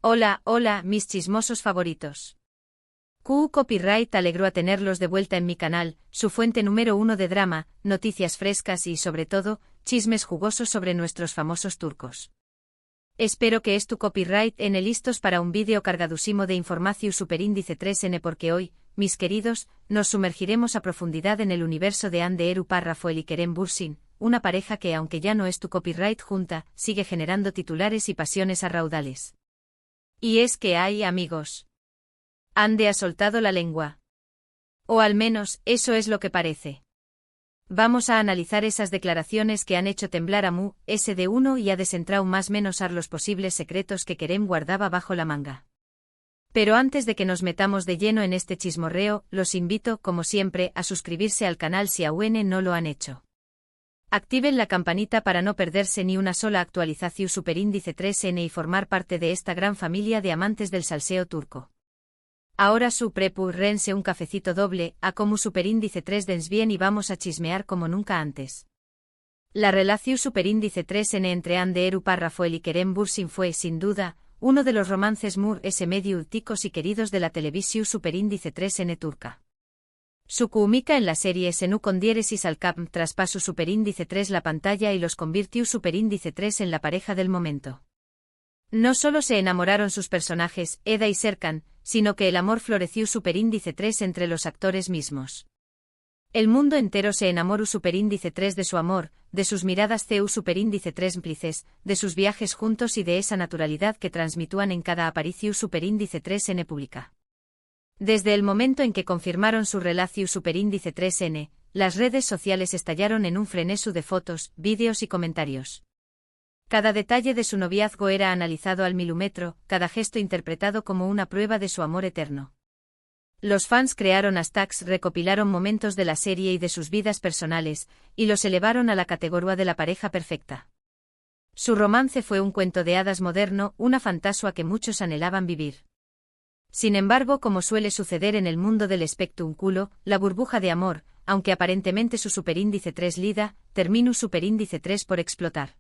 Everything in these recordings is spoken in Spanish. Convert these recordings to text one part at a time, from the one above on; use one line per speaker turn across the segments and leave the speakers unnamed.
Hola, hola, mis chismosos favoritos. Q Copyright alegró a tenerlos de vuelta en mi canal, su fuente número uno de drama, noticias frescas y, sobre todo, chismes jugosos sobre nuestros famosos turcos. Espero que tu copyright ene listos para un vídeo cargadísimo de información superíndice 3N porque hoy, mis queridos, nos sumergiremos a profundidad en el universo de Hande Erupar Rafael y Kerem Bürsin, una pareja que aunque ya no es tu copyright junta, sigue generando titulares y pasiones a raudales. Y es que hay, amigos. Hande ha soltado la lengua. O al menos, eso es lo que parece. Vamos a analizar esas declaraciones que han hecho temblar a Mu, SD1 y ha descentrado más menos a los posibles secretos que Kerem guardaba bajo la manga. Pero antes de que nos metamos de lleno en este chismorreo, los invito, como siempre, a suscribirse al canal si aún no lo han hecho. Activen la campanita para no perderse ni una sola actualización superíndice 3N y formar parte de esta gran familia de amantes del salseo turco. Ahora rense un cafecito doble, a como superíndice 3 dens bien y vamos a chismear como nunca antes. La relación superíndice 3N entre Hande Erupar Rafael y Kerem Bürsin fue, sin duda, uno de los romances medio ulticos y queridos de la televisión superíndice 3N turca. Su química en la serie Senu con diéresis al cap traspasó superíndice 3 la pantalla y los convirtió superíndice 3 en la pareja del momento. No solo se enamoraron sus personajes, Eda y Serkan, sino que el amor floreció superíndice 3 entre los actores mismos. El mundo entero se enamoró superíndice 3 de su amor, de sus miradas superíndice 3 cómplices, de sus viajes juntos y de esa naturalidad que transmitúan en cada aparición superíndice 3N pública. Desde el momento en que confirmaron su relación superíndice 3N, las redes sociales estallaron en un frenesí de fotos, vídeos y comentarios. Cada detalle de su noviazgo era analizado al milímetro, cada gesto interpretado como una prueba de su amor eterno. Los fans crearon hashtags, recopilaron momentos de la serie y de sus vidas personales, y los elevaron a la categoría de la pareja perfecta. Su romance fue un cuento de hadas moderno, una fantasía que muchos anhelaban vivir. Sin embargo, como suele suceder en el mundo del espectáculo, la burbuja de amor, aunque aparentemente su superíndice 3 lida, terminó superíndice 3 por explotar.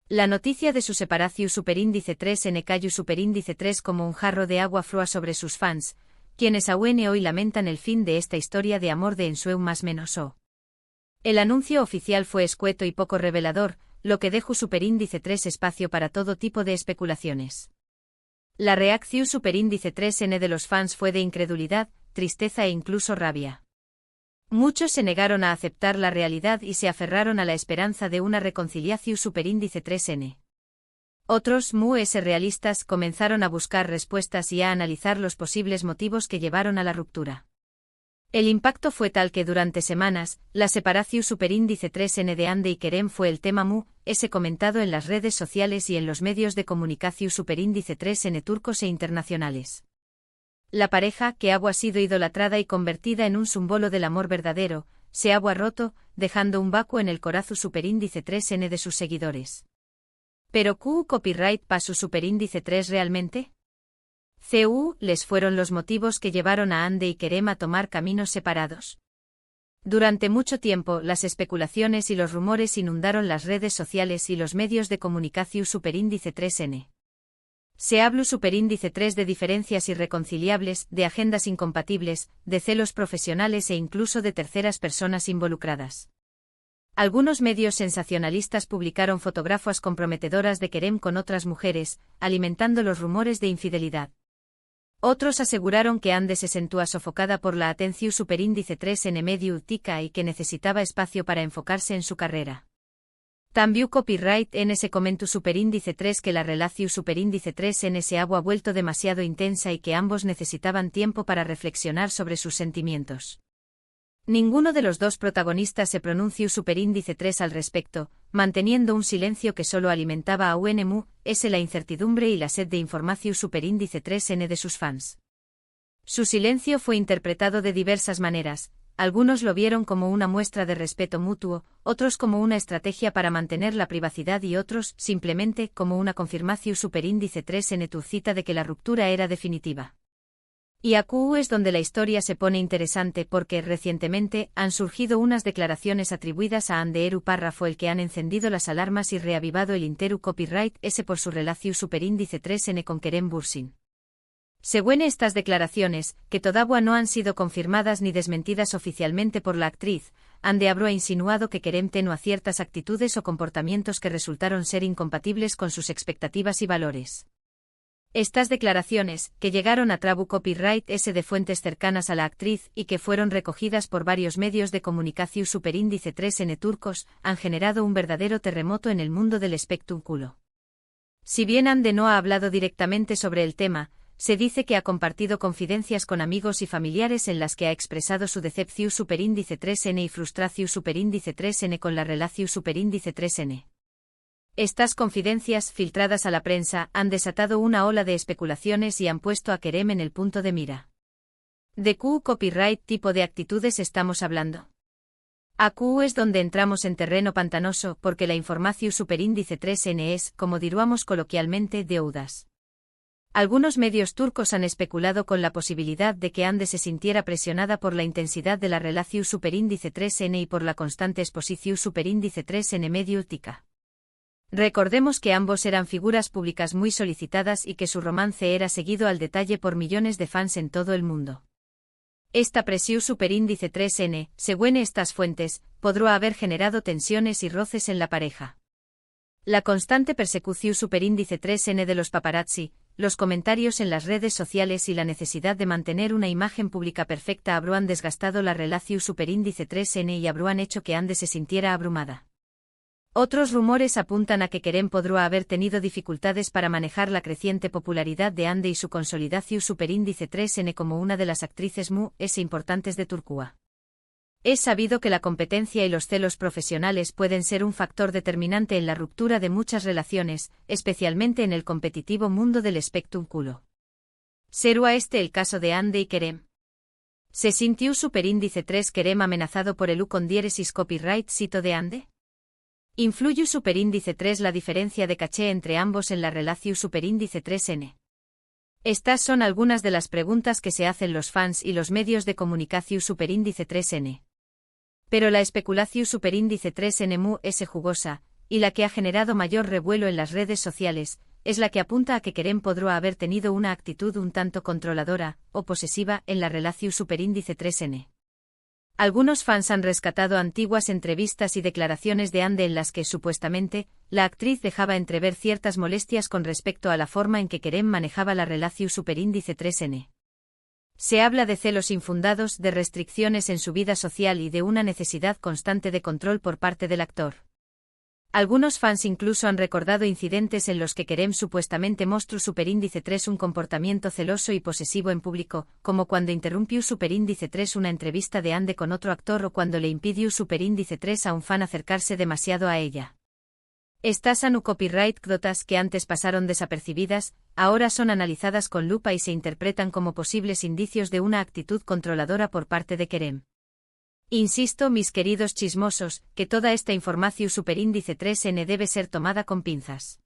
La noticia de su separación superíndice 3N cayó superíndice 3 como un jarro de agua fría sobre sus fans, quienes aún hoy lamentan el fin de esta historia de amor de ensueu más menos o. El anuncio oficial fue escueto y poco revelador, lo que dejó superíndice 3 espacio para todo tipo de especulaciones. La reacción superíndice 3N de los fans fue de incredulidad, tristeza e incluso rabia. Muchos se negaron a aceptar la realidad y se aferraron a la esperanza de una reconciliación superíndice 3N. Otros, realistas, comenzaron a buscar respuestas y a analizar los posibles motivos que llevaron a la ruptura. El impacto fue tal que durante semanas, la separación superíndice 3N de Hande y Kerem fue el tema comentado en las redes sociales y en los medios de comunicación superíndice 3N turcos e internacionales. La pareja, que ha sido idolatrada y convertida en un símbolo del amor verdadero, se ha roto, dejando un vacuo en el corazón superíndice 3N de sus seguidores. ¿Pero Q copyright pasó superíndice 3 realmente? ¿Les fueron los motivos que llevaron a Hande y Kerem a tomar caminos separados? Durante mucho tiempo, las especulaciones y los rumores inundaron las redes sociales y los medios de comunicación superíndice 3N. Se habló superíndice 3 de diferencias irreconciliables, de agendas incompatibles, de celos profesionales e incluso de terceras personas involucradas. Algunos medios sensacionalistas publicaron fotografías comprometedoras de Kerem con otras mujeres, alimentando los rumores de infidelidad. Otros aseguraron que Hande se sentía sofocada por la atención superíndice 3N medio ultica y que necesitaba espacio para enfocarse en su carrera. También copyright en ese comento superíndice 3 que la relación superíndice 3N se había vuelto demasiado intensa y que ambos necesitaban tiempo para reflexionar sobre sus sentimientos. Ninguno de los dos protagonistas se pronunció superíndice 3 al respecto, manteniendo un silencio que solo alimentaba a la incertidumbre y la sed de información superíndice 3N de sus fans. Su silencio fue interpretado de diversas maneras, algunos lo vieron como una muestra de respeto mutuo, otros como una estrategia para mantener la privacidad y otros, simplemente, como una confirmación superíndice 3N turcita de que la ruptura era definitiva. Y aquí es donde la historia se pone interesante porque recientemente han surgido unas declaraciones atribuidas a Anderu Párrafo que han encendido las alarmas y reavivado el interu copyright ese por su relación superíndice 3N con Kerem Bürsin. Según estas declaraciones, que todavía no han sido confirmadas ni desmentidas oficialmente por la actriz, Ande ha insinuado que Kerem tenía ciertas actitudes o comportamientos que resultaron ser incompatibles con sus expectativas y valores. Estas declaraciones, que llegaron a Trabu Copyright S de fuentes cercanas a la actriz y que fueron recogidas por varios medios de comunicación superíndice 3N turcos, han generado un verdadero terremoto en el mundo del espectáculo. Si bien Ande no ha hablado directamente sobre el tema, se dice que ha compartido confidencias con amigos y familiares en las que ha expresado su decepción superíndice 3N y frustración superíndice 3N con la relación superíndice 3N. Estas confidencias, filtradas a la prensa, han desatado una ola de especulaciones y han puesto a Kerem en el punto de mira. ¿De qué copyright tipo de actitudes estamos hablando? Aquí es donde entramos en terreno pantanoso porque la información superíndice 3N es, como diríamos coloquialmente, deudas. Algunos medios turcos han especulado con la posibilidad de que Ande se sintiera presionada por la intensidad de la relación superíndice 3N y por la constante exposición superíndice 3N mediática. Recordemos que ambos eran figuras públicas muy solicitadas y que su romance era seguido al detalle por millones de fans en todo el mundo. Esta presión superíndice 3N, según estas fuentes, podría haber generado tensiones y roces en la pareja. La constante persecución superíndice 3N de los paparazzi, los comentarios en las redes sociales y la necesidad de mantener una imagen pública perfecta habrían desgastado la relación superíndice 3N y habrían hecho que Ande se sintiera abrumada. Otros rumores apuntan a que Kerem podría haber tenido dificultades para manejar la creciente popularidad de Ande y su consolidación superíndice 3N como una de las actrices importantes de Turquía. Es sabido que la competencia y los celos profesionales pueden ser un factor determinante en la ruptura de muchas relaciones, especialmente en el competitivo mundo del espectáculo. ¿Será este el caso de Ande y Kerem? ¿Se sintió superíndice 3 Kerem amenazado por el con diéresis copyright sito de Ande? ¿Influye superíndice 3 la diferencia de caché entre ambos en la relación superíndice 3N? Estas son algunas de las preguntas que se hacen los fans y los medios de comunicación superíndice 3N. Pero la especulación superíndice 3N es jugosa, y la que ha generado mayor revuelo en las redes sociales, es la que apunta a que Kerem podría haber tenido una actitud un tanto controladora o posesiva en la relación superíndice 3N. Algunos fans han rescatado antiguas entrevistas y declaraciones de Ande en las que, supuestamente, la actriz dejaba entrever ciertas molestias con respecto a la forma en que Kerem manejaba la relación superíndice 3N. Se habla de celos infundados, de restricciones en su vida social y de una necesidad constante de control por parte del actor. Algunos fans incluso han recordado incidentes en los que Kerem supuestamente mostró superíndice 3 un comportamiento celoso y posesivo en público, como cuando interrumpió superíndice 3 una entrevista de Ande con otro actor o cuando le impidió superíndice 3 a un fan acercarse demasiado a ella. Estas copyright crotas que antes pasaron desapercibidas, ahora son analizadas con lupa y se interpretan como posibles indicios de una actitud controladora por parte de Kerem. Insisto, mis queridos chismosos, que toda esta información superíndice 3N debe ser tomada con pinzas.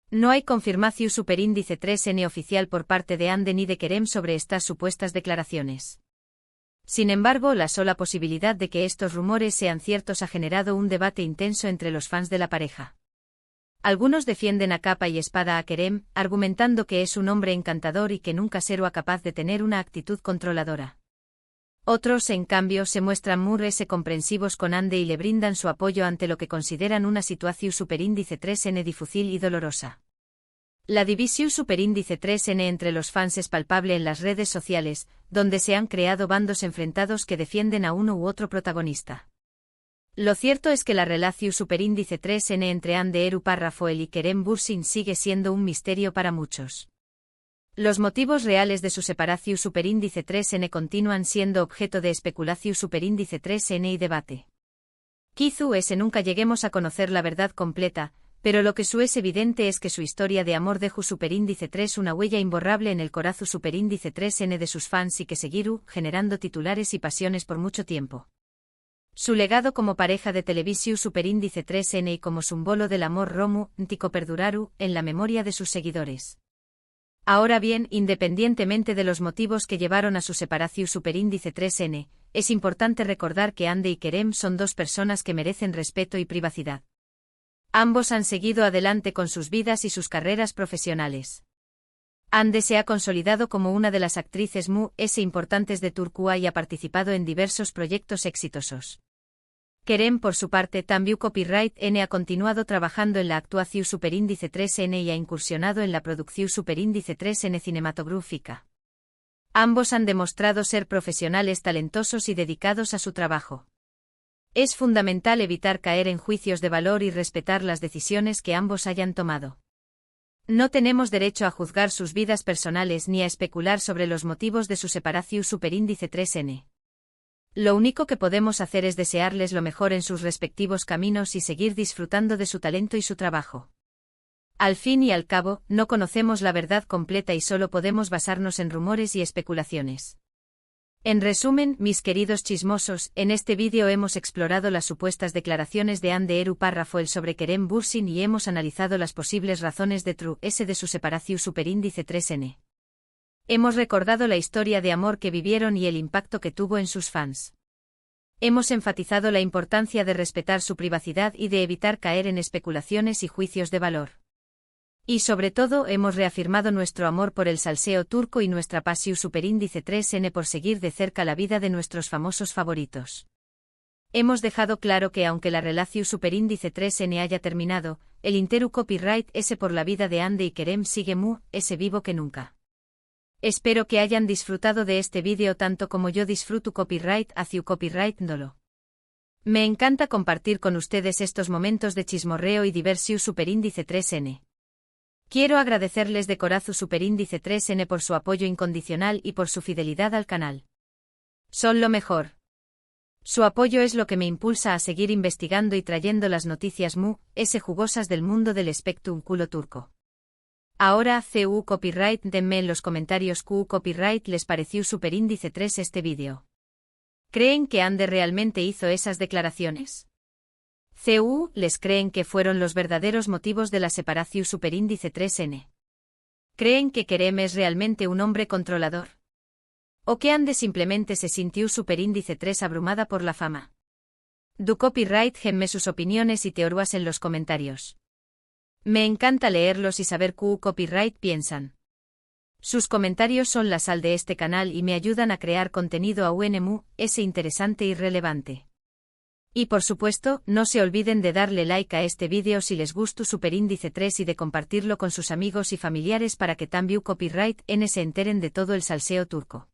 No hay confirmación superíndice 3N oficial por parte de Ande ni de Kerem sobre estas supuestas declaraciones. Sin embargo, la sola posibilidad de que estos rumores sean ciertos ha generado un debate intenso entre los fans de la pareja. Algunos defienden a capa y espada a Kerem, argumentando que es un hombre encantador y que nunca será capaz de tener una actitud controladora. Otros, en cambio, se muestran muy comprensivos con Ande y le brindan su apoyo ante lo que consideran una situación superíndice 3N difícil y dolorosa. La división superíndice 3N entre los fans es palpable en las redes sociales, donde se han creado bandos enfrentados que defienden a uno u otro protagonista. Lo cierto es que la relación superíndice 3N entre Anderu Párrafo y Kerem Bürsin sigue siendo un misterio para muchos. Los motivos reales de su separación superíndice 3N continúan siendo objeto de especulación superíndice 3N y debate. Quizás nunca lleguemos a conocer la verdad completa, pero lo que es evidente es que su historia de amor dejó superíndice 3 una huella imborrable en el corazón superíndice 3N de sus fans y que seguirá generando titulares y pasiones por mucho tiempo. Su legado como pareja de televisión superíndice 3N y como símbolo del amor romu, ntico perduraru, en la memoria de sus seguidores. Ahora bien, independientemente de los motivos que llevaron a su separación superíndice 3N, es importante recordar que Ande y Kerem son dos personas que merecen respeto y privacidad. Ambos han seguido adelante con sus vidas y sus carreras profesionales. Ande se ha consolidado como una de las actrices más importantes de Turquía y ha participado en diversos proyectos exitosos. Kerem, por su parte, también Copyright N ha continuado trabajando en la actuación superíndice 3N y ha incursionado en la producción superíndice 3N cinematográfica. Ambos han demostrado ser profesionales talentosos y dedicados a su trabajo. Es fundamental evitar caer en juicios de valor y respetar las decisiones que ambos hayan tomado. No tenemos derecho a juzgar sus vidas personales ni a especular sobre los motivos de su separación superíndice 3N. Lo único que podemos hacer es desearles lo mejor en sus respectivos caminos y seguir disfrutando de su talento y su trabajo. Al fin y al cabo, no conocemos la verdad completa y solo podemos basarnos en rumores y especulaciones. En resumen, mis queridos chismosos, en este vídeo hemos explorado las supuestas declaraciones de Hande Erupar Rafael sobre Kerem Bürsin y hemos analizado las posibles razones de de su separación superíndice 3N. Hemos recordado la historia de amor que vivieron y el impacto que tuvo en sus fans. Hemos enfatizado la importancia de respetar su privacidad y de evitar caer en especulaciones y juicios de valor. Y sobre todo hemos reafirmado nuestro amor por el salseo turco y nuestra pasión superíndice 3N por seguir de cerca la vida de nuestros famosos favoritos. Hemos dejado claro que aunque la relación superíndice 3N haya terminado, el interu copyright S por la vida de Hande y Kerem sigue vivo que nunca. Espero que hayan disfrutado de este vídeo tanto como yo disfruto copyright hacia copyright dolo. Me encanta compartir con ustedes estos momentos de chismorreo y diversión superíndice 3N. Quiero agradecerles de corazón superíndice 3N por su apoyo incondicional y por su fidelidad al canal. Son lo mejor. Su apoyo es lo que me impulsa a seguir investigando y trayendo las noticias jugosas del mundo del espectáculo turco. Ahora, CU Copyright, denme en los comentarios QU Copyright les pareció superíndice 3 este vídeo. ¿Creen que Hande realmente hizo esas declaraciones? CU, ¿les creen que fueron los verdaderos motivos de la separación superíndice 3N? ¿Creen que Kerem es realmente un hombre controlador? ¿O que Hande simplemente se sintió superíndice 3 abrumada por la fama? Du Copyright, denme sus opiniones y teorías en los comentarios. Me encanta leerlos y saber qué copyright piensan. Sus comentarios son la sal de este canal y me ayudan a crear contenido aún interesante y relevante. Y por supuesto, no se olviden de darle like a este vídeo si les gustó superíndice 3 y de compartirlo con sus amigos y familiares para que también copyright N se enteren de todo el salseo turco.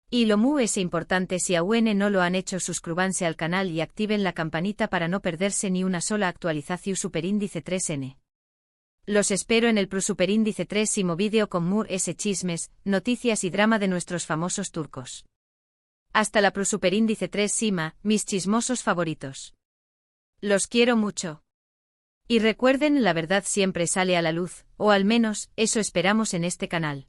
Y lo importante si aún no lo han hecho, suscríbanse al canal y activen la campanita para no perderse ni una sola actualización superíndice 3N. Los espero en el superíndice 3 vídeo con chismes, noticias y drama de nuestros famosos turcos. Hasta la superíndice 3 mis chismosos favoritos. Los quiero mucho. Y recuerden, la verdad siempre sale a la luz, o al menos, eso esperamos en este canal.